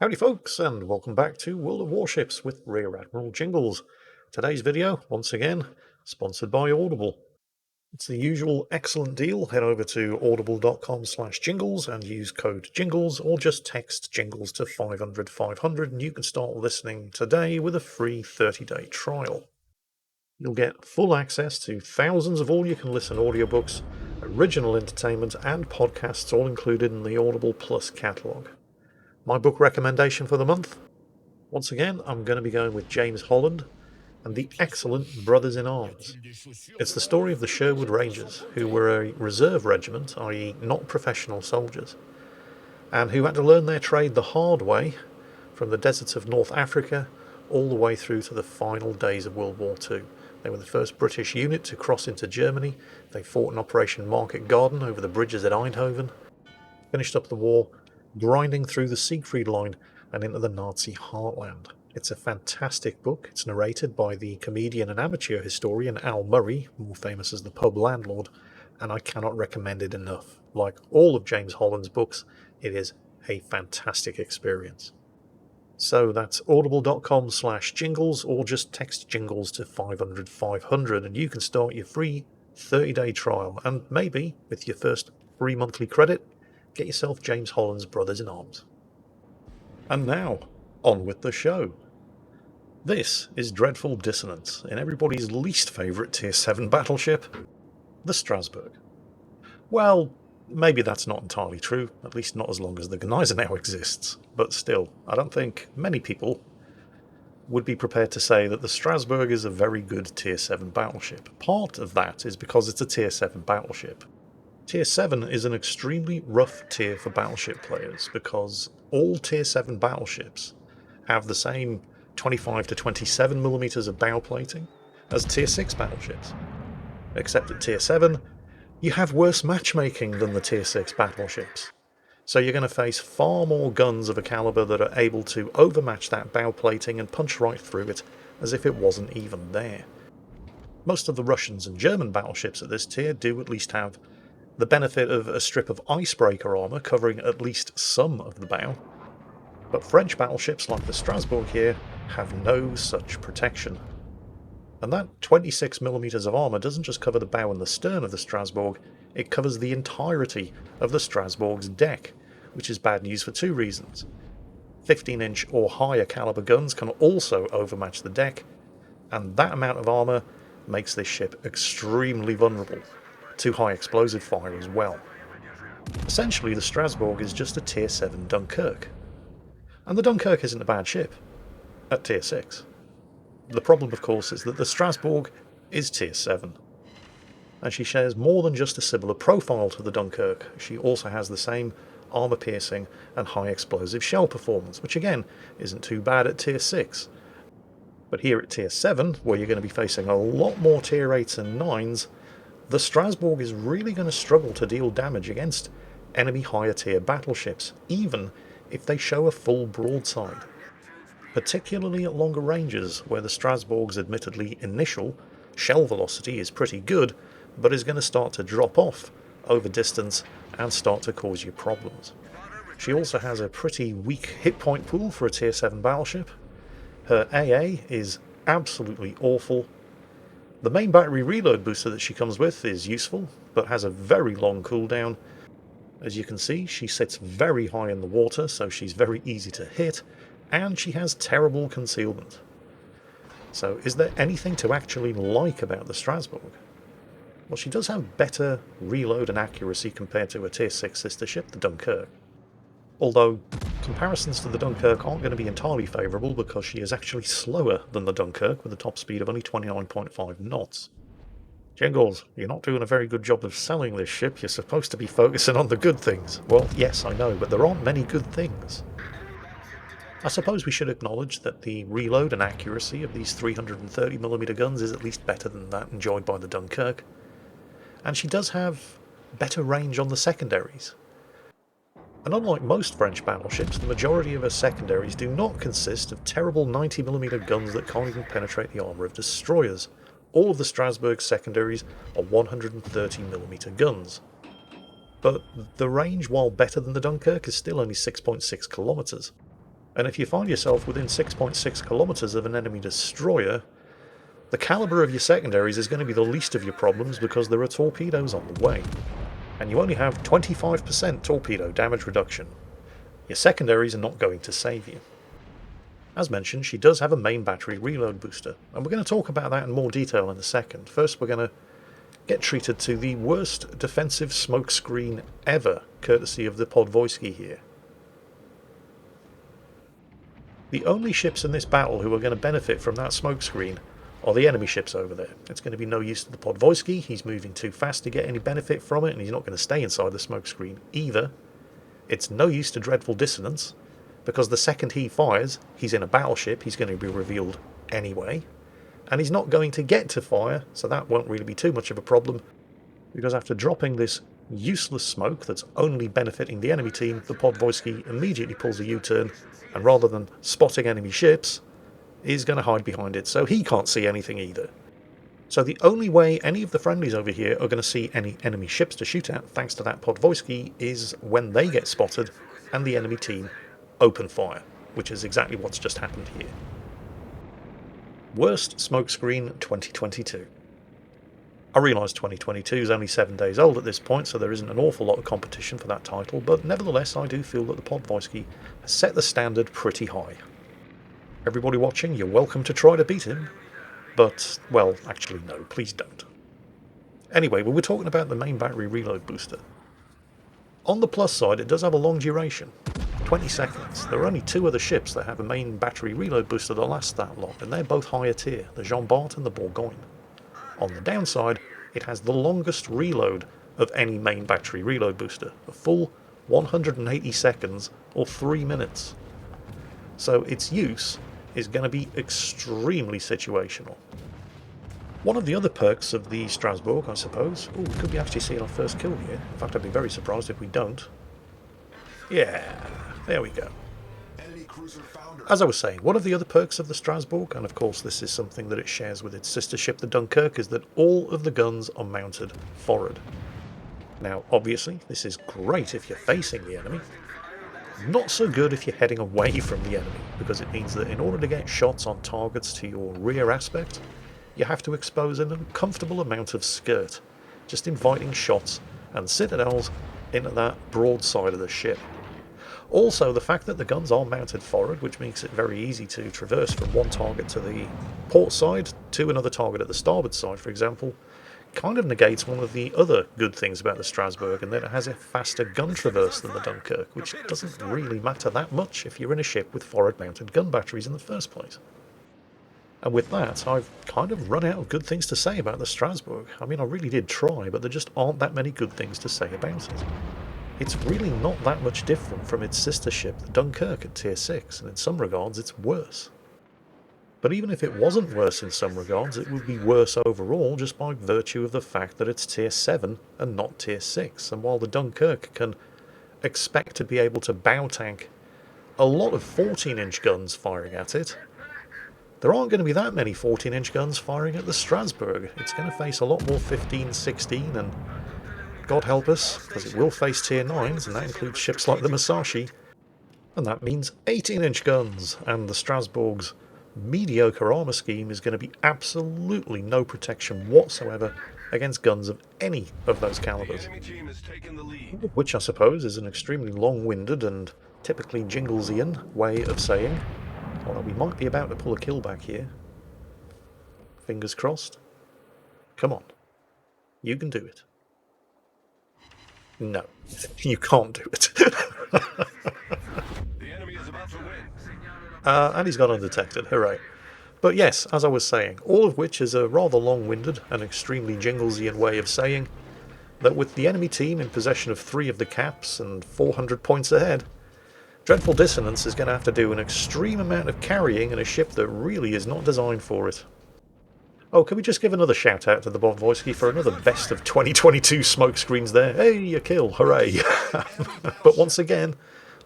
Howdy folks, and welcome back to World of Warships with Rear Admiral Jingles. Today's video, once again, sponsored by Audible. It's the usual excellent deal. Head over to audible.com/jingles and use code JINGLES, or just text JINGLES to 500 500 and you can start listening today with a free 30-day trial. You'll get full access to thousands of all-you-can-listen audiobooks, original entertainment and podcasts all included in the Audible Plus catalogue. My book recommendation for the month? Once again, I'm going to be going with James Holland and the excellent Brothers in Arms. It's the story of the Sherwood Rangers, who were a reserve regiment, i.e. not professional soldiers, and who had to learn their trade the hard way from the deserts of North Africa all the way through to the final days of World War II. They were the first British unit to cross into Germany. They fought in Operation Market Garden over the bridges at Eindhoven, finished up the war grinding through the Siegfried Line and into the Nazi heartland. It's a fantastic book. It's narrated by the comedian and amateur historian Al Murray, more famous as the pub landlord, and I cannot recommend it enough. Like all of James Holland's books, it is a fantastic experience. So that's audible.com/jingles, or just text jingles to 500 500 and you can start your free 30-day trial, and maybe, with your first free monthly credit, get yourself James Holland's Brothers in Arms. And now, on with the show. This is Dreadful Dissonance in everybody's least favourite Tier 7 battleship, the Strasbourg. Well, maybe that's not entirely true, at least not as long as the Gneisenau exists, but still, I don't think many people would be prepared to say that the Strasbourg is a very good Tier 7 battleship. Part of that is because it's a Tier 7 battleship. Tier 7 is an extremely rough tier for battleship players because all Tier 7 battleships have the same 25 to 27 millimeters of bow plating as Tier 6 battleships. Except at Tier 7, you have worse matchmaking than the Tier 6 battleships. So you're going to face far more guns of a caliber that are able to overmatch that bow plating and punch right through it as if it wasn't even there. Most of the Russians and German battleships at this tier do at least have the benefit of a strip of icebreaker armour covering at least some of the bow, but French battleships like the Strasbourg here have no such protection. And that 26mm of armour doesn't just cover the bow and the stern of the Strasbourg, it covers the entirety of the Strasbourg's deck, which is bad news for two reasons. 15-inch or higher caliber guns can also overmatch the deck, and that amount of armour makes this ship extremely vulnerable to high explosive fire as well. Essentially, the Strasbourg is just a Tier 7 Dunkirk. And the Dunkirk isn't a bad ship at Tier 6. The problem, of course, is that the Strasbourg is Tier 7. And she shares more than just a similar profile to the Dunkirk. She also has the same armour-piercing and high explosive shell performance, which again isn't too bad at Tier 6. But here at Tier 7, where you're going to be facing a lot more Tier 8s and 9s, the Strasbourg is really going to struggle to deal damage against enemy higher tier battleships, even if they show a full broadside. Particularly at longer ranges, where the Strasbourg's admittedly initial shell velocity is pretty good, but is going to start to drop off over distance and start to cause you problems. She also has a pretty weak hit point pool for a Tier 7 battleship. Her AA is absolutely awful. The main battery reload booster that she comes with is useful, but has a very long cooldown. As you can see, she sits very high in the water, so she's very easy to hit, and she has terrible concealment. So is there anything to actually like about the Strasbourg? Well, she does have better reload and accuracy compared to a Tier 6 sister ship, the Dunkirk. Although, comparisons to the Dunkirk aren't going to be entirely favourable because she is actually slower than the Dunkirk with a top speed of only 29.5 knots. Jingles, you're not doing a very good job of selling this ship. You're supposed to be focusing on the good things. Well, yes, I know, but there aren't many good things. I suppose we should acknowledge that the reload and accuracy of these 330mm guns is at least better than that enjoyed by the Dunkirk. And she does have better range on the secondaries. And unlike most French battleships, the majority of her secondaries do not consist of terrible 90mm guns that can't even penetrate the armour of destroyers. All of the Strasbourg's secondaries are 130mm guns. But the range, while better than the Dunkirk, is still only 6.6 kilometres. And if you find yourself within 6.6 kilometers of an enemy destroyer, the caliber of your secondaries is going to be the least of your problems because there are torpedoes on the way. And you only have 25% torpedo damage reduction. Your secondaries are not going to save you. As mentioned, she does have a main battery reload booster, and we're going to talk about that in more detail in a second. First, we're going to get treated to the worst defensive smokescreen ever, courtesy of the Podvoisky here. The only ships in this battle who are going to benefit from that smokescreen are the enemy ships over there. It's going to be no use to the Podvoisky. He's moving too fast to get any benefit from it, and he's not going to stay inside the smokescreen either. It's no use to Dreadful Dissonance, because the second he fires, he's in a battleship, he's going to be revealed anyway, and he's not going to get to fire, so that won't really be too much of a problem, because after dropping this useless smoke that's only benefiting the enemy team, the Podvoisky immediately pulls a U-turn, and rather than spotting enemy ships, is going to hide behind it, so he can't see anything either. So the only way any of the friendlies over here are going to see any enemy ships to shoot at, thanks to that Podvoisky, is when they get spotted and the enemy team open fire, which is exactly what's just happened here. Worst smokescreen 2022. I realise 2022 is only 7 days old at this point, so there isn't an awful lot of competition for that title, but nevertheless I do feel that the Podvoisky has set the standard pretty high. Everybody watching, you're welcome to try to beat him, but, well, actually no, please don't. Anyway, we were talking about the main battery reload booster. On the plus side, it does have a long duration, 20 seconds. There are only two other ships that have a main battery reload booster that lasts that long, and they're both higher tier, the Jean Bart and the Bourgogne. On the downside, it has the longest reload of any main battery reload booster, a full 180 seconds or 3 minutes. So its use is going to be extremely situational. One of the other perks of the Strasbourg, I suppose... Oh, we could be actually seeing our first kill here. In fact, I'd be very surprised if we don't. Yeah, there we go. As I was saying, one of the other perks of the Strasbourg, and of course this is something that it shares with its sister ship, the Dunkirk, is that all of the guns are mounted forward. Now, obviously, this is great if you're facing the enemy. Not so good if you're heading away from the enemy, because it means that in order to get shots on targets to your rear aspect, you have to expose an uncomfortable amount of skirt, just inviting shots and citadels into that broad side of the ship. Also, the fact that the guns are mounted forward, which makes it very easy to traverse from one target to the port side to another target at the starboard side, for example, kind of negates one of the other good things about the Strasbourg, and that it has a faster gun traverse than the Dunkirk, which doesn't really matter that much if you're in a ship with forward-mounted gun batteries in the first place. And with that, I've kind of run out of good things to say about the Strasbourg. I mean, I really did try, but there just aren't that many good things to say about it. It's really not that much different from its sister ship, the Dunkirk, at Tier 6, and in some regards it's worse. But even if it wasn't worse in some regards, it would be worse overall just by virtue of the fact that it's Tier 7 and not Tier 6. And while the Dunkirk can expect to be able to bow tank a lot of 14-inch guns firing at it, there aren't going to be that many 14-inch guns firing at the Strasbourg. It's going to face a lot more 15, 16, and God help us, because it will face Tier 9s, and that includes ships like the Musashi, and that means 18-inch guns, and the Strasbourg's mediocre armour scheme is going to be absolutely no protection whatsoever against guns of any of those calibers. Which I suppose is an extremely long-winded and typically Jinglesian way of saying, although we might be about to pull a kill back here. Fingers crossed. Come on. You can do it. No, you can't do it. And he's gone undetected, hooray. But yes, as I was saying, all of which is a rather long-winded and extremely Jinglesian way of saying that with the enemy team in possession of 3 of the caps and 400 points ahead, Dreadful Dissonance is going to have to do an extreme amount of carrying in a ship that really is not designed for it. Oh, can we just give another shout out to the Podvoisky for another best of 2022 smokescreens there? Hey, a kill, hooray! But once again,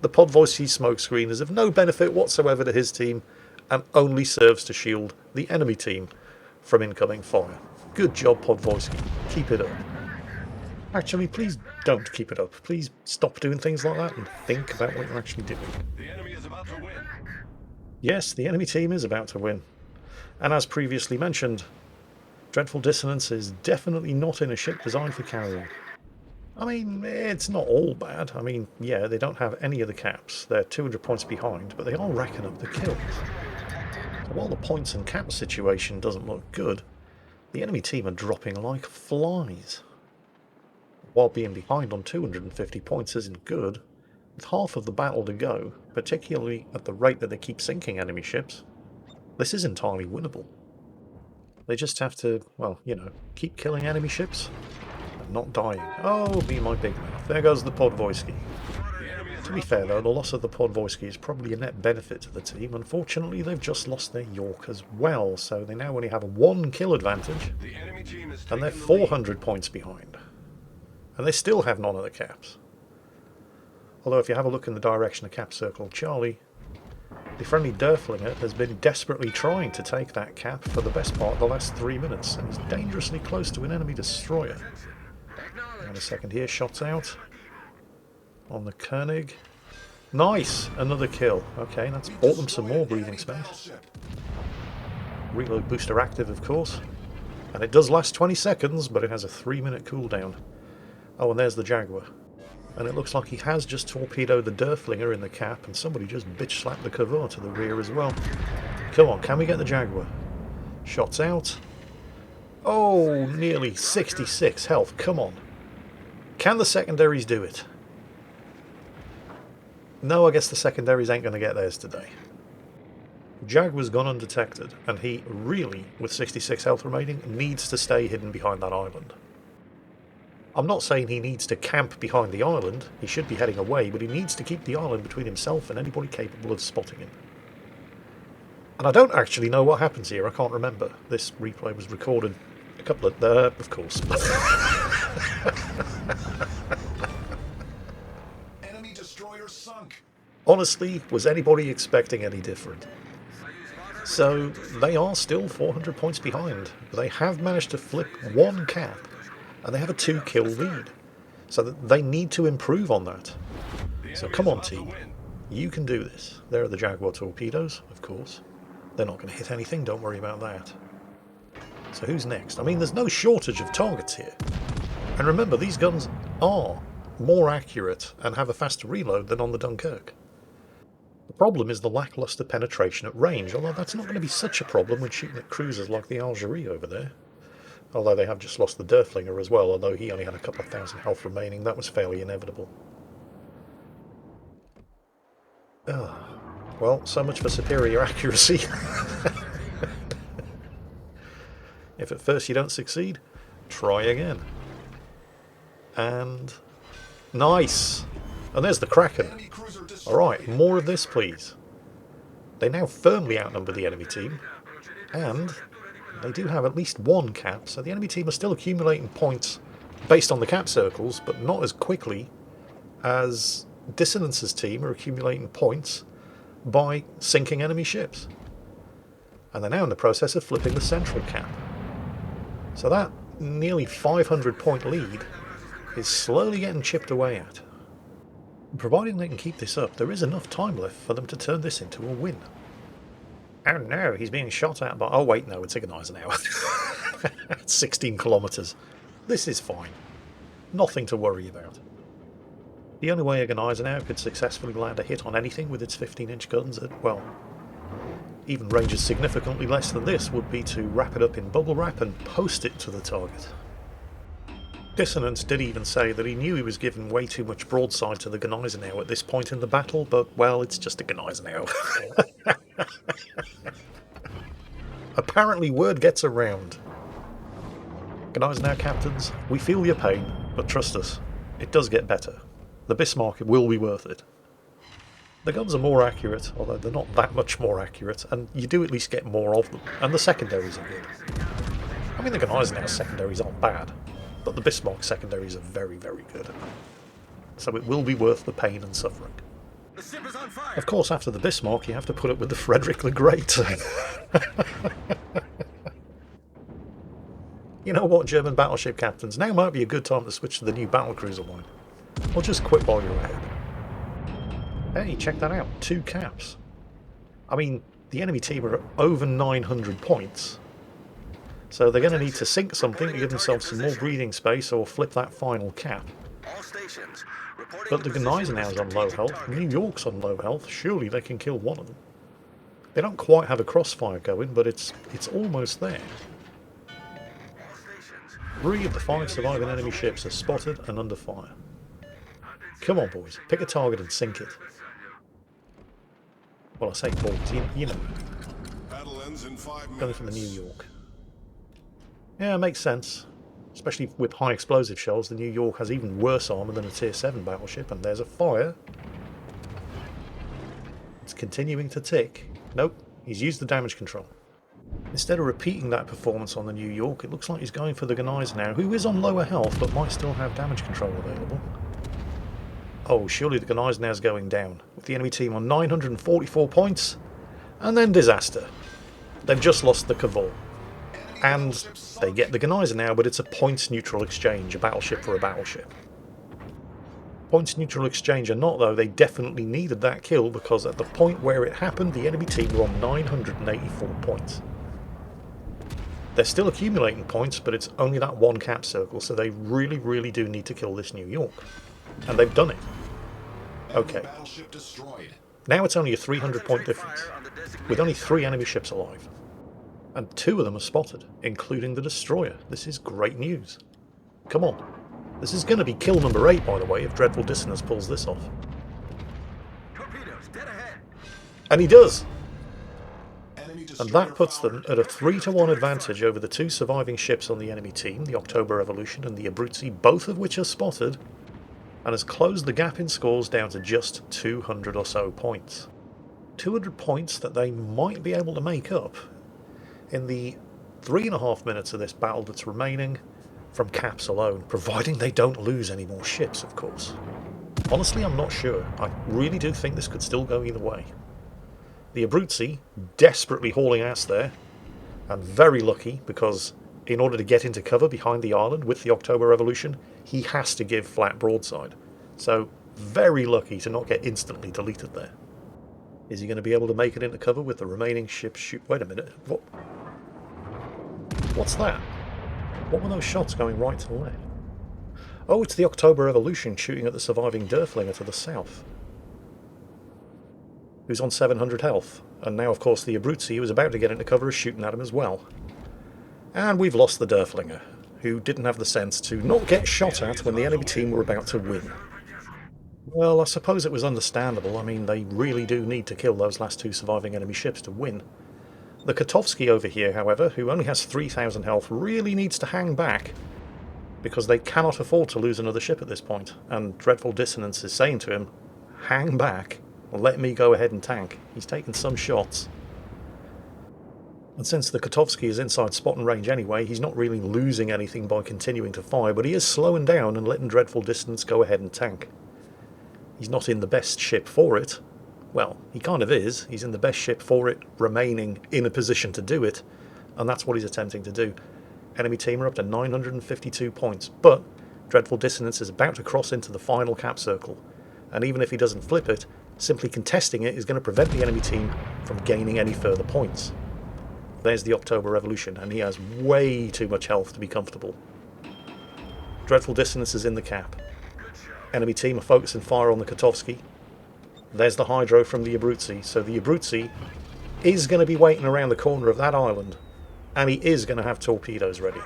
the Podvoisky smokescreen is of no benefit whatsoever to his team and only serves to shield the enemy team from incoming fire. Good job, Podvoisky. Keep it up. Actually, please don't keep it up. Please stop doing things like that and think about what you're actually doing. The enemy is about to win. Yes, the enemy team is about to win. And as previously mentioned, Dreadful Dissonance is definitely not in a ship designed for carrying. I mean, it's not all bad. I mean, yeah, they don't have any of the caps. They're 200 points behind, but they are racking up the kills. So while the points and cap situation doesn't look good, the enemy team are dropping like flies. While being behind on 250 points isn't good, with half of the battle to go, particularly at the rate that they keep sinking enemy ships, this is entirely winnable. They just have to, well, you know, keep killing enemy ships and not dying. Oh, be my big mouth. There goes the Podvoisky. To be fair though, the loss of the Podvoisky is probably a net benefit to the team. Unfortunately, they've just lost their York as well, so they now only have a 1 kill advantage, and they're 400 points behind. And they still have none of the caps. Although if you have a look in the direction of Cap Circle Charlie, the friendly Derflinger has been desperately trying to take that cap for the best part of the last 3 minutes, and is dangerously close to an enemy destroyer. Hang on a second here, shots out on the Koenig. Nice! Another kill. Okay, that's bought them some more breathing space. Reload booster active, of course. And it does last 20 seconds, but it has a 3-minute cooldown. Oh, and there's the Jaguar. And it looks like he has just torpedoed the Derflinger in the cap, and somebody just bitch-slapped the Cavor to the rear as well. Come on, can we get the Jaguar? Shots out. Oh, nearly 66 health, come on. Can the secondaries do it? No, I guess the secondaries ain't going to get theirs today. Jaguar's gone undetected, and he really, with 66 health remaining, needs to stay hidden behind that island. I'm not saying he needs to camp behind the island, he should be heading away, but he needs to keep the island between himself and anybody capable of spotting him. And I don't actually know what happens here, I can't remember. This replay was recorded a couple of course. Enemy destroyer sunk. Honestly, was anybody expecting any different? So, they are still 400 points behind, but they have managed to flip 1 cap. And they have a 2-kill lead, so that they need to improve on that. So come on team, you can do this. There are the Jaguar torpedoes, of course. They're not going to hit anything, don't worry about that. So who's next? I mean, there's no shortage of targets here. And remember, these guns are more accurate and have a faster reload than on the Dunkirk. The problem is the lackluster penetration at range, although that's not going to be such a problem when shooting at cruisers like the Algerie over there. Although they have just lost the Derflinger as well, although he only had a couple of thousand health remaining, that was fairly inevitable. Well, so much for superior accuracy. If at first you don't succeed, try again. And... nice! And there's the Kraken. Alright, more of this please. They now firmly outnumber the enemy team, and they do have at least 1 cap, so the enemy team are still accumulating points based on the cap circles, but not as quickly as Dissonance's team are accumulating points by sinking enemy ships. And they're now in the process of flipping the central cap. So that nearly 500 point lead is slowly getting chipped away at. Providing they can keep this up, there is enough time left for them to turn this into a win. Oh no, he's being shot at by... oh wait, no, it's Agonizer now. 16 kilometres. This is fine. Nothing to worry about. The only way Agonizer now could successfully land a hit on anything with its 15-inch guns at, well, even ranges significantly less than this would be to wrap it up in bubble wrap and post it to the target. Dissonance did even say that he knew he was giving way too much broadside to the Agonizer now at this point in the battle, but, well, it's just a Agonizer now. Apparently word gets around. Agonizer now, captains, we feel your pain, but trust us, it does get better. The Bismarck will be worth it. The guns are more accurate, although they're not that much more accurate, and you do at least get more of them, and the secondaries are good. I mean, the Agonizer now secondaries aren't bad, but the Bismarck secondaries are very, very good. So it will be worth the pain and suffering. Of course, after the Bismarck, you have to put up with the Frederick the Great. You know what, German battleship captains, now might be a good time to switch to the new battlecruiser line. Or just quit while you're ahead. Hey, check that out, 2 caps. I mean, the enemy team are at over 900 points. So they're going to need to sink something to give themselves some more breathing space or flip that final cap. But the Gneisenau's on low health, New York's on low health, surely they can kill one of them. They don't quite have a crossfire going, but it's almost there. 3 of the 5 surviving enemy ships are spotted and under fire. Come on, boys, pick a target and sink it. Well, I say boys, you know, Battle ends in 5 minutes. going for the New York. Yeah, it makes sense. Especially with high explosive shells, the New York has even worse armour than a Tier 7 battleship, and there's a fire. It's continuing to tick. Nope, he's used the damage control. Instead of repeating that performance on the New York, it looks like he's going for the Gneisenau, who is on lower health but might still have damage control available. Oh, surely the Gneisenau's going down, with the enemy team on 944 points, and then disaster. They've just lost the Cavall. And they get the Gneisenau, but it's a points neutral exchange, a battleship for a battleship. Points neutral exchange or not though, they definitely needed that kill because at the point where it happened, the enemy team were on 984 points. They're still accumulating points, but it's only that one cap circle, so they really do need to kill this New York. And they've done it. Okay. Now it's only a 300 point difference, with only 3 enemy ships alive. And 2 of them are spotted, including the destroyer. This is great news. Come on. This is going to be kill number 8, by the way, if Dreadful Dissonance pulls this off. And he does! And that puts them at a 3-to-1 advantage over the 2 surviving ships on the enemy team, the October Revolution and the Abruzzi, both of which are spotted, and has closed the gap in scores down to just 200 or so points. 200 points that they might be able to make up in the 3.5 minutes of this battle that's remaining from caps alone, providing they don't lose any more ships, of course. Honestly, I'm not sure. I really do think this could still go either way. The Abruzzi desperately hauling ass there, and very lucky because in order to get into cover behind the island with the October Revolution, he has to give flat broadside. So very lucky to not get instantly deleted there. Is he going to be able to make it into cover with the remaining ships shoot? Wait a minute. What's that? What were those shots going right to the left? Oh, it's the October Revolution shooting at the surviving Derflinger to the south, who's on 700 health. And now, of course, the Abruzzi, who was about to get into cover, is shooting at him as well. And we've lost the Derflinger, who didn't have the sense to not get shot at when the enemy team were about to win. Well, I suppose it was understandable. I mean, they really do need to kill those last 2 surviving enemy ships to win. The Kotovsky over here, however, who only has 3,000 health, really needs to hang back, because they cannot afford to lose another ship at this point, and Dreadful Dissonance is saying to him, hang back, let me go ahead and tank. He's taken some shots. And since the Kotovsky is inside spot and range anyway, he's not really losing anything by continuing to fire, but he is slowing down and letting Dreadful Dissonance go ahead and tank. He's not in the best ship for it. Well, he kind of is. He's in the best ship for it, remaining in a position to do it, and that's what he's attempting to do. Enemy team are up to 952 points, but Dreadful Dissonance is about to cross into the final cap circle, and even if he doesn't flip it, simply contesting it is going to prevent the enemy team from gaining any further points. There's the October Revolution, and he has way too much health to be comfortable. Dreadful Dissonance is in the cap. Enemy team are focusing fire on the Kotovsky. There's the Hydro from the Abruzzi, so the Abruzzi is going to be waiting around the corner of that island, and he is going to have torpedoes ready.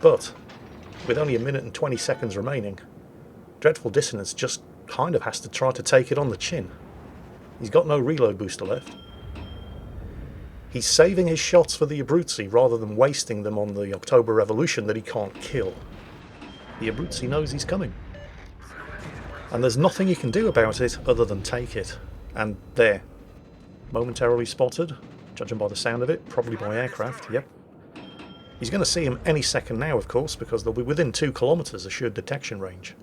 But, with only 1 minute and 20 seconds remaining, Dreadful Dissonance just kind of has to try to take it on the chin. He's got no reload booster left. He's saving his shots for the Abruzzi rather than wasting them on the October Revolution that he can't kill. The Abruzzi knows he's coming, and there's nothing he can do about it other than take it. And there, momentarily spotted, judging by the sound of it, probably by aircraft, yep. He's going to see him any second now, of course, because they'll be within 2 kilometers assured detection range.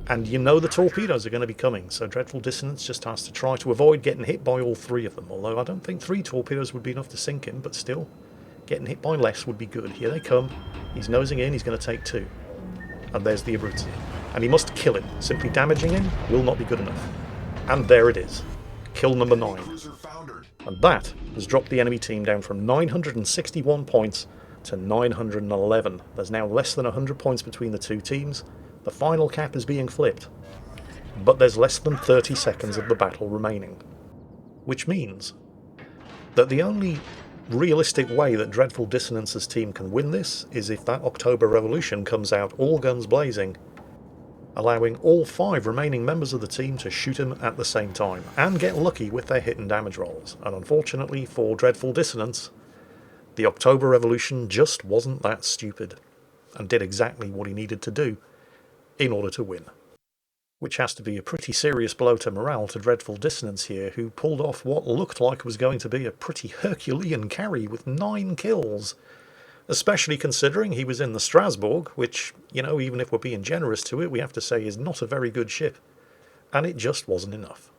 And you know the torpedoes are going to be coming, so Dreadful Dissonance just has to try to avoid getting hit by all 3 of them, although I don't think 3 torpedoes would be enough to sink him, but still, getting hit by less would be good. Here they come, he's nosing in, he's going to take 2. And there's the Abruzzi. And he must kill him. Simply damaging him will not be good enough. And there it is. Kill number 9. And that has dropped the enemy team down from 961 points to 911. There's now less than 100 points between the two teams. The final cap is being flipped, but there's less than 30 seconds of the battle remaining. Which means that the only realistic way that Dreadful Dissonance's team can win this is if that October Revolution comes out all guns blazing, allowing all 5 remaining members of the team to shoot him at the same time, and get lucky with their hit and damage rolls. And unfortunately for Dreadful Dissonance, the October Revolution just wasn't that stupid, and did exactly what he needed to do in order to win. Which has to be a pretty serious blow to morale to Dreadful Dissonance here, who pulled off what looked like was going to be a pretty Herculean carry with 9 kills. Especially considering he was in the Strasbourg, which, you know, even if we're being generous to it, we have to say is not a very good ship. And it just wasn't enough.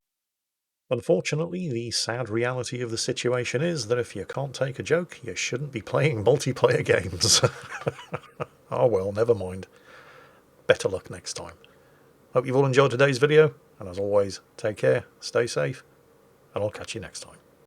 Unfortunately, the sad reality of the situation is that if you can't take a joke, you shouldn't be playing multiplayer games. Oh well, never mind. Better luck next time. Hope you've all enjoyed today's video, and as always, take care, stay safe, and I'll catch you next time.